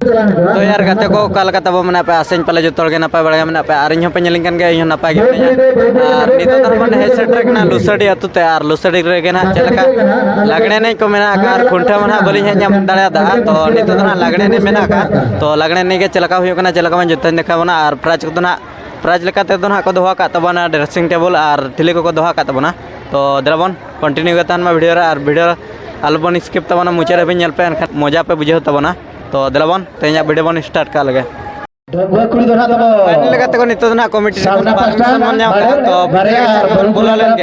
तो यार गाते को काल का तब मना पे आसें पहले जो तोड़ के नपाय बड़ा मना पे आर इन पे nyelingkan गया इन नपाय गे आर नितो तो मन हेडसेट रे ना लुसडी अतु ते आर लुसडी रे के ना चलका लागणे नहीं को मेना कार खुंठा मना बलि है ᱧᱟᱢ दाड़ा तो नितो तो ना लागणे नहीं मेना का तो लागणे नहीं के चलका हुयो कना चलका मन जतन देखा बना आर प्राइज को ना प्राइज लेकाते तो ना को दोहा का तबना ड्रेसिंग टेबल आर थिली को दोहा का तबना तो दराबन कंटिन्यू करतान मा वीडियो रे आर वीडियो आलबन स्किप तबना मुचे रे बिन पे एनखान मजा पे बुझे तबना तो दराबन तेजा वीडियो बन स्टार्ट का लगे फाइनल को नितो ना कमिटी मन तो बोला लेंगे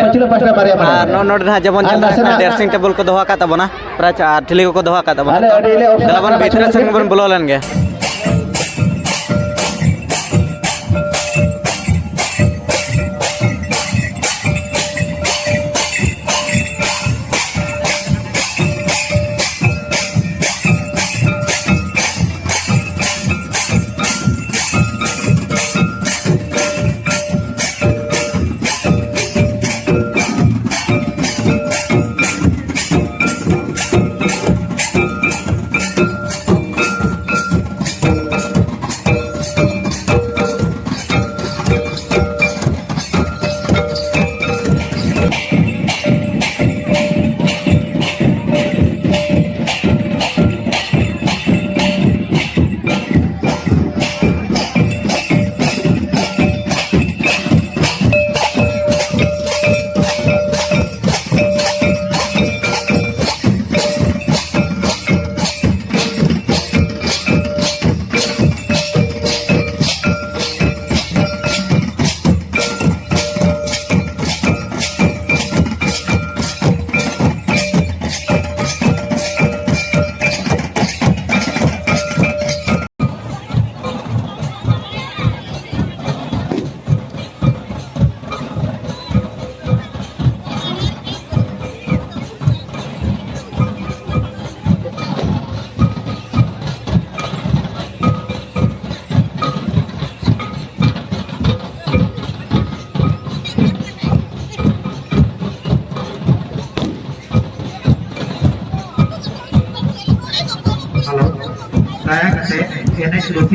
आर नोड ना जबन चलता ड्रेसिंग टेबल को दोहा का तबना प्राइज आर थिली को दोहा का तबना दराबन भीतर संग बन बोला लेंगे Halo, saya kasih ini sudah